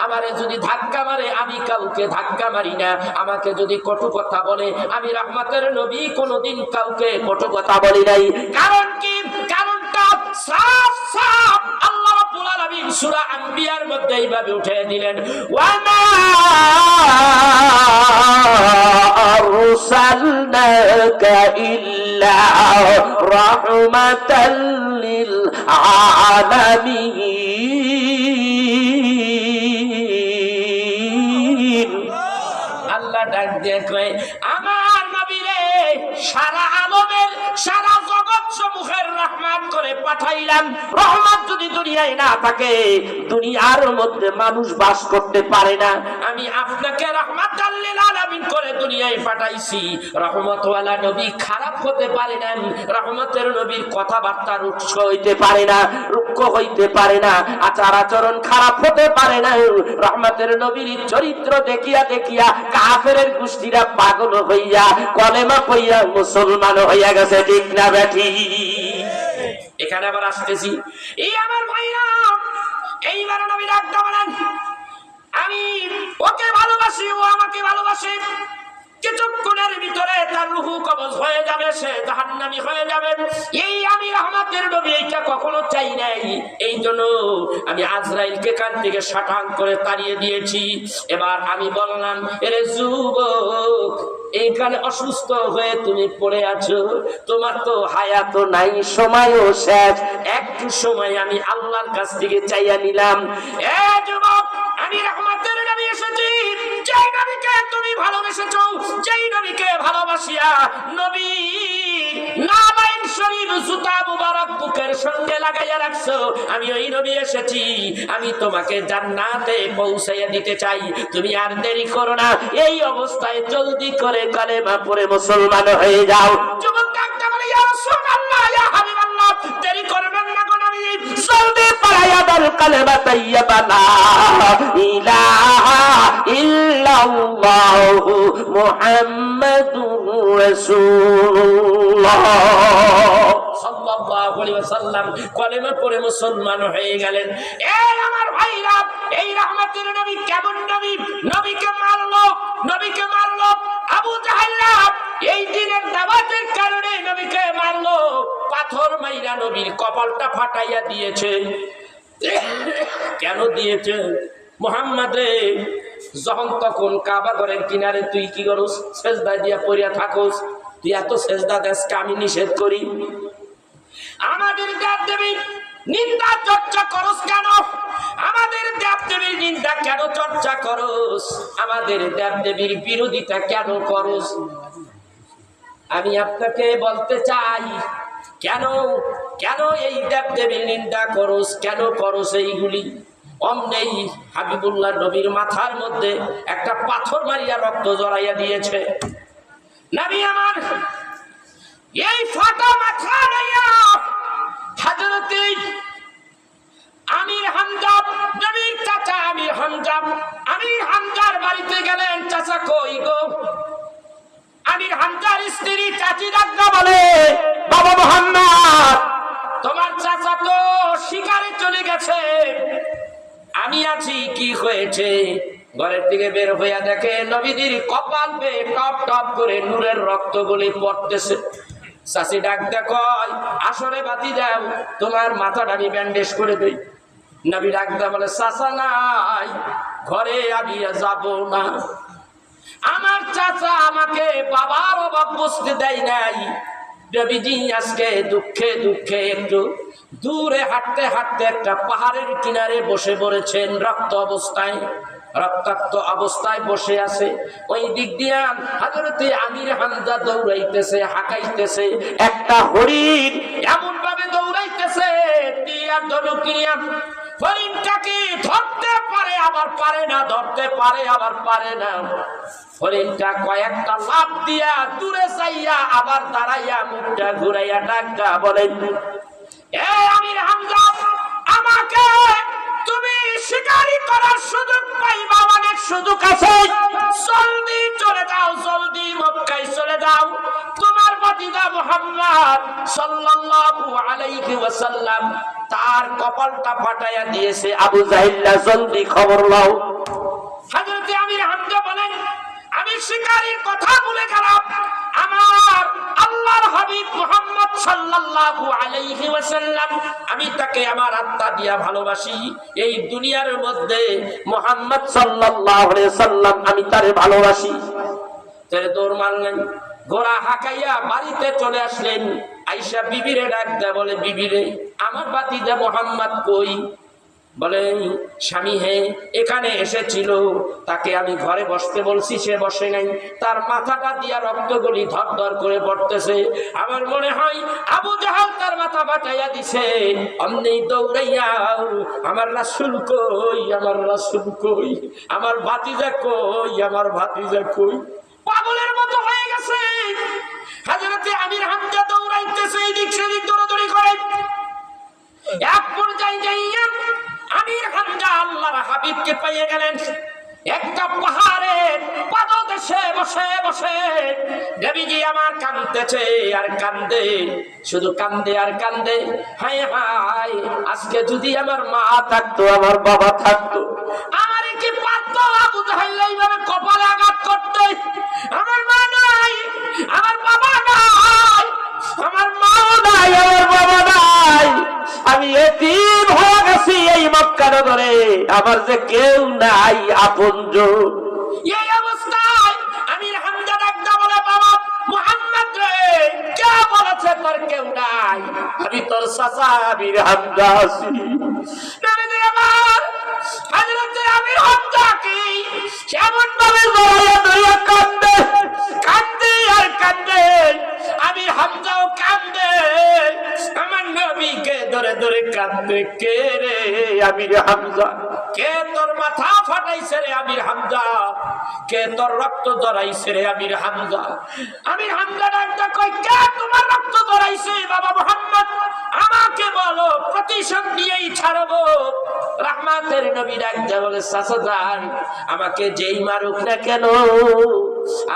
আমারে যদি ধাক্কা মারে, আমি কাউকে ধাক্কা মারি না। আমাকে যদি কটু কথা বলে, আমি রহমতের নবী কোনোদিন কাউকে কটু কথা বলি নাই। কারণ কি? কারণটা সাফ সাফ আল্লাহ রাব্বুল আলামিন সূরা আম্বিয়ার মধ্যে এইভাবে উঠে দিলেন, ওয়ামা আরসালনাকা ইল্লা রাহমাতাল লিল আলামিন। আল্লাহ ডাক দিয়ে কয়, আমার নবী রে সারা আলমের, সারা জগৎ সমূহের রহমত করে পাঠাইলাম। রহমত যদি দুনিয়ায় না থাকে, দুনিয়ার মধ্যে মানুষ বাস করতে পারে না। আমি আপনাকে রহমাতাল লিল আলামিন করে দুনিয়ায় পাঠাইছি। রহমতওয়ালা নবী খারাপ হতে পারে না, রহমতের নবীর কথাবার্তা রুক্ষ হইতে পারে না, রুক্ষ হইতে পারে না, আচার আচরণ খারাপ হতে পারে না। রহমতের নবীর চরিত্র দেখিয়া দেখিয়া কাফেরের গোষ্ঠীরা পাগল হইয়া কলেমা পড়িয়া মুসলমান হইয়া গেছে। ঠিক না বেঠি? এখানে আবার আসতেছি, এই আমার ভাইরা এইবার নবী ডাকতে বলেন, আমি ওকে ভালোবাসি, ও আমাকে ভালোবাসে। কিছুক্ষণের ভিতরে তার রূহ কবজ হয়ে যাবে, সে জাহান্নামী হয়ে যাবে। এই আমি রহমতের নবী এইটা কখনো চাই নাই, এই জন্য আমি আজরাইলকে কান থেকে শাটাং করে তাড়িয়ে দিয়েছি। এবার আমি বললাম, এরে যুবক, এইখানে অসুস্থ হয়ে তুমি পড়ে আছো, তোমার তো হায়াত নাই, সময়ও শেষ, একটু সময় আমি আল্লাহর কাছ থেকে চাইয়া নিলাম। এ যুবক, আমি রহমতের নবী এসেছি, যেই নবীকে তুমি ভালোবেসেছো, যেই নবীকে ভালোবাসিয়া নবী নালাইন শরীফ জুতা মুবারক বুকের সঙ্গে লাগাইয়া রাখছো, আমি ওই নবী এসেছি, আমি তোমাকে জান্নাতে পৌঁছাইয়া দিতে চাই। তুমি আর দেরি করো না, এই অবস্থায় জলদি করে কালেমা পড়ে মুসলমান হয়ে যাও। যুবক ডাকতে বলে, ইয়া রাসূলুল্লাহ, ইয়া হাবিবাল্লাহ, দেরি করবেন না গো নবী, জলদি পড়াইয়া দাও কালেমা তাইয়্যিবা লা ইলাহা ইল্লাল্লাহু মুহাম্মাদুর রাসূলুল্লাহ সাল্লাল্লাহু আলাইহি ওয়াসাল্লাম কালেমা পড়ে মুসলমান হয়ে গেলেন। এই আমার ভাইরা, এই রহমতের নবী কেমন নবী? নবীকে মারলো আবু জাহেল, এই দিনের দাওয়াতের কারণে নবীকে মারলো, পাথর মাইরা নবীর কপালটা ফাটাইয়া দিয়েছে। কেন দিয়েছে? মুহাম্মদ রে, যখন তখন কাবা ঘরের কিনারে তুই কি করস? সেজদা দিয়া পড়িয়া থাকস। তুই এত সেজদা দেশকে আমি নিষেধ করি? আমাদের দেব-দেবীর নিন্দা চর্চা করস কেন? আমাদের দেব-দেবীর নিন্দা কেন চর্চা করস? আমাদের দেব-দেবীর বিরোধিতা কেন করস? আমি আপনাকে বলতে চাই, কেন এই দেব-দেবীর নিন্দা করস, কেন করস এইগুলি? অমনেই হাবিবুল্লাহ নবীর মাথার মধ্যে একটা পাথর মারিয়া রক্ত জড়াইয়া দিয়েছে। নবী আমার এই ফাটা মাথা নাইয়া হযরতে আমির হামজা, নবীর চাচা আমির হামজার বাড়িতে গেলেন। চাচা কই গো? আমির হামজার স্ত্রী চাচি ডাকতে বলে, বাবা মুহাম্মদ, তোমার চাচা তো শিকারে চলে গেছে, আমি আছি, কি হয়েছে? ঘরের থেকে বের হইয়া দেখে নবীদের কপাল বেয়ে টপ টপ করে নূরের রক্ত গলি পড়তেছে। চাচি ডাকতে কয়, আসরে বাতি দাও, তোমার মাথাটা আমি ব্যান্ডেজ করে দেই। নবী ডাকতে বলে, চাচা নাই, ঘরে আমি যাব না। আমার চাচা আমাকে বাবার অভাব বুঝতে দেয় নাই। নবীজি আজকে দুঃখে দুঃখে একটু দূরে হাঁটতে হাঁটতে একটা পাহাড়ের কিনারে বসে পড়েছেন, রক্তাক্ত অবস্থায় বসে আছে। ওই দিক দিয়া হযরতে আমির হামজা দৌড়াইতেছে, হাঁকাইতেছে। একটা হরিণ এমন ভাবে দৌড়াইতেছে, টিয়া ধনুকিয়া হরিণটাকে ধরতে পারে আবার পারে না, ধরতে পারে আবার পারে না। হরিণটা কয়েকটা লাফ দিয়া দূরে যাইয়া আবার দাঁড়াইয়া মুখটা ঘুরাইয়া ডাকটা বলেন, এ আমির হামজা, আমাকে তুমি শিকারি করার সুযোগ পাইবা, অনেক সুযোগ আছে, জলদি চলে যাও, জলদি মক্কায় চলে যাও। তোমার ভাতিজা মুহাম্মদ সাল্লাল্লাহু আলাইহি ওয়াসাল্লাম তার কপালটা ফাটাইয়া দিয়েছে। আবু জাহিল, জলদি খবর লও। হযরত আমির হামজা বলেন, আমি শিকারীর কথা বলে গেলাম, আমার আল্লাহর হাবিব মুহাম্মদ সাল্লাল্লাহু আলাইহি ওয়াসাল্লাম, আমি তাকে আমার আত্মা দিয়া ভালোবাসি। এই দুনিয়ার মধ্যে মুহাম্মদ সাল্লাল্লাহু আলাইহি ওয়াসাল্লাম, আমি তারে ভালোবাসি। তারে দৌড় মারলেন, ঘোড়া হাঁকাইয়া বাড়িতে চলে আসলেন। আয়েশা বিবিরে ডাক দেয়া বলে, বিবিরে, আমার ভাতিজা মুহাম্মদ কই? বলে, স্বামী হে এখানে এসেছিল, তাকে আমি ঘরে বসতে বলছি, সে বসে নাই, তার মাথাটা দিয়া রক্তগুলি ধর ধর করে পড়তেছে। আমার মনে হয় আবু জাহাল তার মাথা বাটাইয়া দিছে। অমনি দৌড়াইয়া, আমার রাসূল কই, আমার রাসূল কই, আমার ভাতিজা কই, আমার ভাতিজা কই? পাগলের মতো হয়ে গেছে। হযরতে আমির হামজা দৌড়াইতেছে, এদিক সেদিক দৌড়াদৌড়ি করে। এক পর্যায়ে যাইয়া আমির হামজা আল্লাহর হাবিবকে পেয়ে গেলেন। একটা পাহাড়ের পাদদেশে বসে বসে নবীজি আমার কাঁদতেছে আর কান্দে, শুধু কান্দে আর কান্দে। হায় হায়, আজকে যদি আমার মা থাকতো, আমার বাবা থাকতো, আমার কি পারতো আবু জাহেল এইভাবে কপালে আঘাত করতে? আমার মা নাই, আমার বাবা নাই, আমার মাও নাই, আমার বাবা নাই, আমি এতিম হয়ে গেছি এই মক্কা নগরে, আমার যে কেউ নাই আপনজন। এই অবস্থায় আমির হামজা ডাকতে বলে, বাবা মুহাম্মদ রে, কে বলেছে তোর কেউ নাই? আমি তোর চাচা আমির হামজা আছি। নবীজি আমার হযরত আমির হামজা কি কেমন ভাবে জড়াইয়া ধরিয়া কান্দে, কান্দে আর কান্দে। আমির হামজাও কান্দে, আমার নবীকে ধরে ধরে কান্দে। কে রে আমির হামজা? কে তোর মাথা ফাটাইছে রে আমির হামজা? কে তোর রক্ত জড়াইছে রে আমির হামজা? আমির হামজা ডাকতে কই, কে তোমার রক্ত জড়াইছে বাবা মুহাম্মদ? আমাকে বলো, প্রতিশোধ নিয়েই ছাড়বো। রহমতের নবী ডাকতে বলে, চাচা যান, আমাকে যেই মারুক না কেন,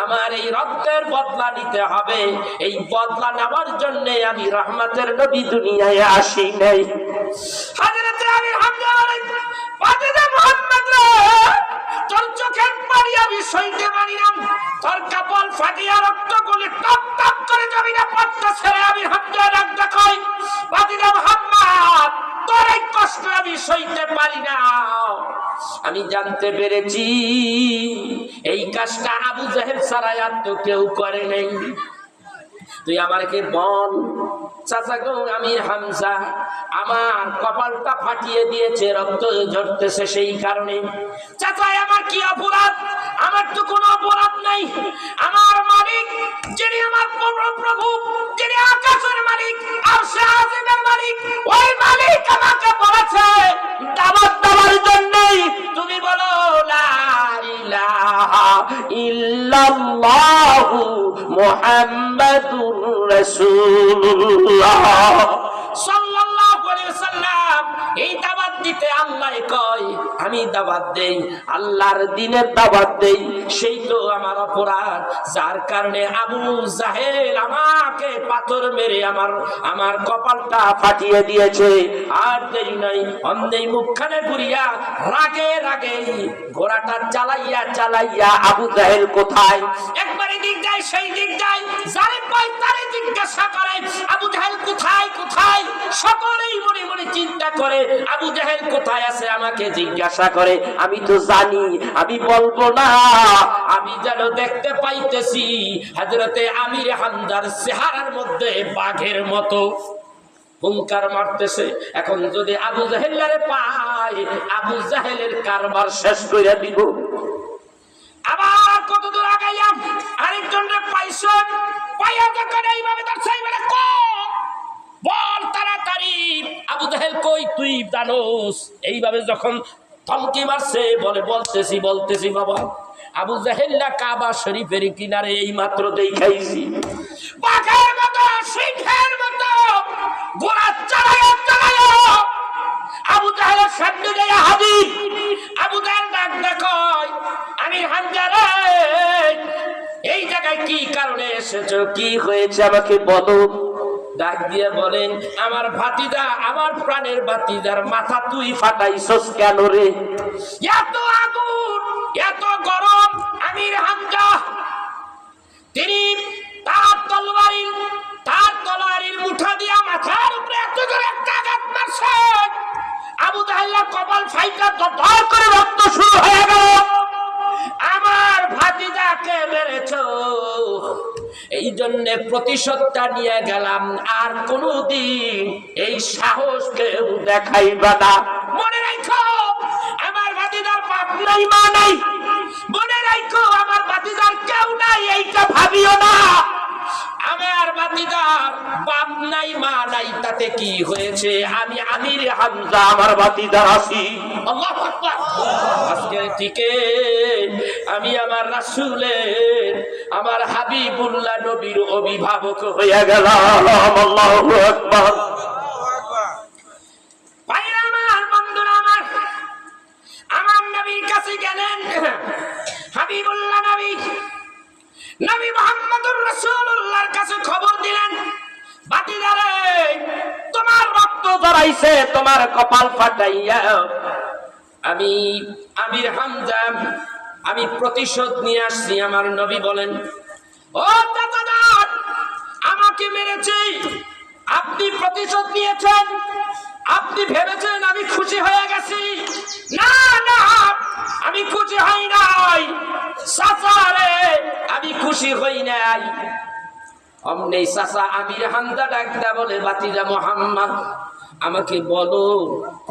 আমার এই রক্তের বদলা নিতে হবে। এই বদলা নেওয়ার জন্য আমি রহমতের নবী দুনিয়ায় আসি নাই। হযরত আমির হামজা বলেন, বাতিজা মুহাম্মদ রে, তোর চোখের পানি আমি সইতে পারি না, তোর কপাল ফাটিয়া রক্তগুলি টপ টপ করে জমিনে পড়তেছে। আমির হামজা ডাকতে কই, বাতিজা মুহাম্মদ, তোর এই কষ্ট আমি সইতে পারি না। আমি জানতে পেরেছি এই কাজটা আবু জাহেল ছাড়া আর তো কেউ করে নাই। তুই আমাকে বল চাচা গো, আমির হামজা আমার কপালটা ফাটিয়ে দিয়েছে, রক্ত ঝরতেছে, সেই কারণে। চাচা আমার কি অপরাধ? আমার তো কোনো অপরাধ নাই। আমার মালিক, যিনি আমার প্রভু, যিনি আকাশের মালিক, আরশে আজিমের মালিক, ওই মালিক আমাকে বলেছে দাওয়াত দেওয়ার জন্যই তুমি বলো লা ইলাহা ইল্লাল্লাহু মুহাম্মাদুর রাসূলুল্লাহ সাল্লাল্লাহু আলাইহি ওয়াসাল্লাম। এই দাওয়াত দিতে আল্লাহ কয় আমি দাওয়াত দেই, আল্লাহর দ্বীনের দাওয়াত দেই, সেই তো আমার অপরাধ, যার কারণে আবু জাহেল আমাকে পাথর মেরে আমার কপালটা ফাটিয়ে দিয়েছে। আর দেরি নাই, অন্ধেই মুখখানে ঘুরিয়া রাগে রাগে ঘোড়াটা চালাইয়া চালাইয়া আবু জাহেল কোথায়, একবারে দিক যায় সেই দিক যায়, জালেম ভাই তারে জিজ্ঞাসা করে আবু জাহেল কোথায় কোথায়। সকলেই মনে মনে চিন্তা করে আবু জাহেল কোথায় আছে, আমাকে জিজ্ঞাসা করে। আমি তো জানি, আমি বলবো না। আমি যেন দেখতে পাইতেছি হযরতে আমির হামজার চেহারার মধ্যে বাঘের মতো হুঙ্কার মারতেছে। এখন যদি আবু জাহেলের পায়, আবু জাহেলের কারবার শেষ করে দিব। আবার কত দূর আগাইলাম, আরেকজনরে পাইছেন, পাইয়া যখন এইভাবে ধরছে, এইভাবে কো বল তাড়াতাড়ি, আবু জাহেল কই তুই জানোস? এইভাবে যখন ধমকি মারছে, বলে বলতেছি বলতেছি বাবা। আবু জাহেল না কাবা শরীফের কিনারে এই মাত্র দেখাইছি, বাঘের মতো সিংহের মতো ঘোড়া চালাইয়া চালাইয়া আবু জাহেলের সামনে গিয়ে হাজির। আবু জাহেল ডাক কয়, আমির হামজা রে, এই জায়গায় কি কারণে এসেছো, কি হয়েছে আমাকে বলো। ডাক দিয়ে বলেন, আমার ভাতিজা, আমার প্রাণের ভাতিজার মাথা তুই ফাটাইছস কেন রে? এত আগুন, এত গরম। আমির হামজা তিনি তার তলোয়ারির মুঠা দিয়া মাথার উপরে এত জোরে একটা আঘাত মারছে, আবু জাহেলের কপাল ফাইটা দর করে রক্ত শুরু হয়ে গেল। আমার ভাতিজাকে মেরেছো, এই জন্য প্রতিশোধটা নিয়ে গেলাম, আর কোনদিন এই সাহস কেউ দেখাইবা না। মনে রাখো আমার ভাতিজার বাপ নাই মা নাই, মনে রাখো আমার ভাতিজার কেউ নাই, এইটা ভাবিও না। আমার ভাতিজার বাপ নাই মা নাই, তাতে কি হয়েছে? আমি আমির হামজা, আমার ভাতিজার আছি। আল্লাহু আকবার। আজকে থেকে আমি আমার রাসূলের, আমার হাবিবুল্লাহ নবীর অভিভাবক হয়ে গেলাম। আল্লাহু আকবার। ভাইরা আমার, বন্ধুরা আমার, আমার নবীর কাছে গেলেন। নবী মুহাম্মদুর রাসূলুল্লাহর কাছে খবর দিলেন, বাতিজারে তোমার রক্ত জড়াইছে, তোমার কপাল ফাটাইয়া আমি আমির হামজা আমি প্রতিশোধ নিয়ে আসছি। আমার নবী বলেন, ও চাচাদা, আমাকে মেরেছে, আপনি প্রতিশোধ নিয়েছেন, আপনি ভেবেছেন আমি খুশি হয়ে গেছি? না না, আমি খুশি হই নাই চাচা রে, আমি খুশি হই নাই। অমনি চাচা আমির হামজা ডাকদা বলে, বাতিজা মুহাম্মদ, আমাকে বলো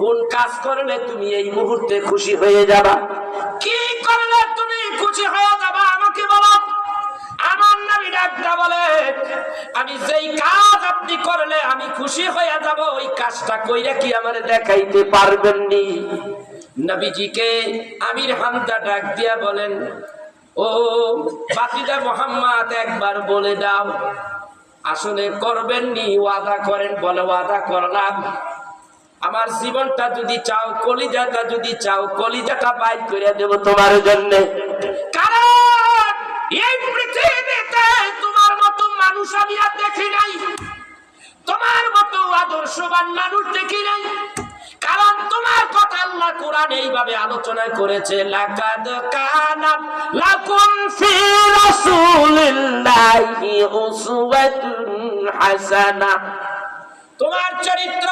কোন কাজ করলে তুমি এই মুহূর্তে খুশি হয়ে যাবা? কি করলে তুমি খুশি হয়ে যাবা আমাকে বলো। আমার নবী ডাকদা বলে, আমি যেই কাজ আপনি করলে আমি খুশি হয়ে যাব, ওই কাজটা কইরা কি আমারে দেখাইতে পারবেন নি? নবীজিকে আমির হামজা ডাক দিয়া বলেন, ও বাতিজা মুহাম্মদ, একবার বলে দাও আসলে করবেন নি, ওয়াদা করেন। বলে, ওয়াদা করলাম, আমার জীবনটা যদি চাও, কলিজাটা যদি চাও, কলিজাটা বাইর করে দেব তোমার জন্য। কারণ এই পৃথিবীতে তোমার মতো মানুষ আমি আর দেখি নাই, তোমার মতো আদর্শবান মানুষ দেখি নাই। কারণ তোমার কথা আল্লাহ কোরআন এইভাবে আলোচনা করেছে, লাকাদ কানা লাকুম ফি রাসূলিল্লাহি উসওয়াতুন হাসানা। তোমার চরিত্র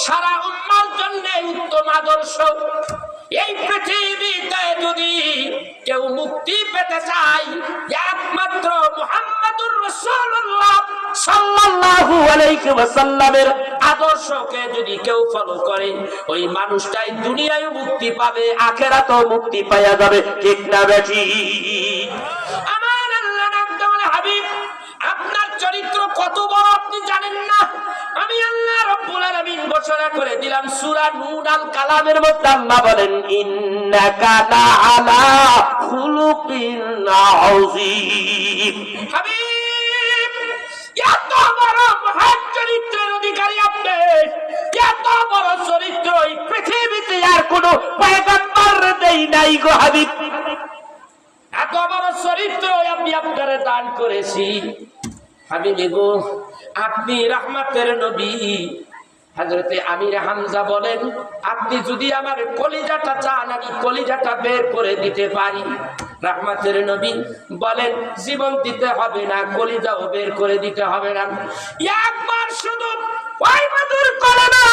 সারা উম্মার জন্য উত্তম আদর্শ। এই পৃথিবীতে যদি কেউ মুক্তি পেতে চায়, একমাত্র মুহাম্মদুর রাসূলুল্লাহ সাল্লাল্লাহু আলাইহি ওয়াসাল্লামের আদর্শকে যদি কেউ ফলো করে, ওই মানুষটাই দুনিয়ায় মুক্তি পাবে, আখিরাতেও মুক্তি পাওয়া যাবে। ঠিক না বেঠি? আমার আল্লাহ নামটা বলে, হাবিব আপনার চরিত্র কত বড় আপনি জানেন না। আমি আল্লাহ রাব্বুল আলামিন ঘোষণা করে দিলাম সূরা নূন আল কালামের মধ্যে আল্লাহ বলেন, ইন্নাকা লাআলা খুলুকিন আযীম। হাবিব, এত বড় মহান চরিত্রের অধিকারী আপনি, এত বড় চরিত্র এই পৃথিবীতে আর কোনো পয়গম্বর দেই নাই গো হাবিব। এত বড় চরিত্র আমি আপনারে দান করেছি। হাবিব গো, আপনি রহমতের নবী। হযরতে আমির হামজা বলেন, আপনি যদি আমার কলিজাটা চান, আমি কলিজাটা বের করে দিতে পারি। রহমতের নবী বলেন, জীবন দিতে হবে না, কলিজাও বের করে দিতে হবে না, একবার শুধু ওই মধুর কলেমা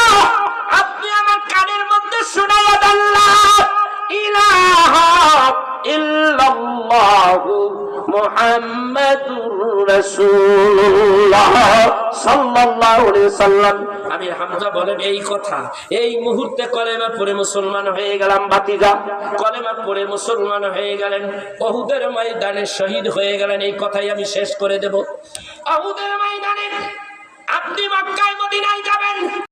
আপনি আমার কানের মধ্যে শুনাইয়া দেন, লা ইলাহা ইল্লাল্লাহু মুহাম্মাদুর রাসূলুল্লাহ সাল্লাল্লাহু আলাইহি ওয়াসাল্লাম। আমির হামজা বলেন, এই কথা এই মুহূর্তে কলেমা পড়ে মুসলমান হয়ে গেলাম। বাতিজা কলেমা পড়ে মুসলমান হয়ে গেলেন, উহুদের ময়দানে শহীদ হয়ে গেলেন। এই কথাই আমি শেষ করে দেব। উহুদের ময়দানে আপনি মক্কায় মদিনায় যাবেন,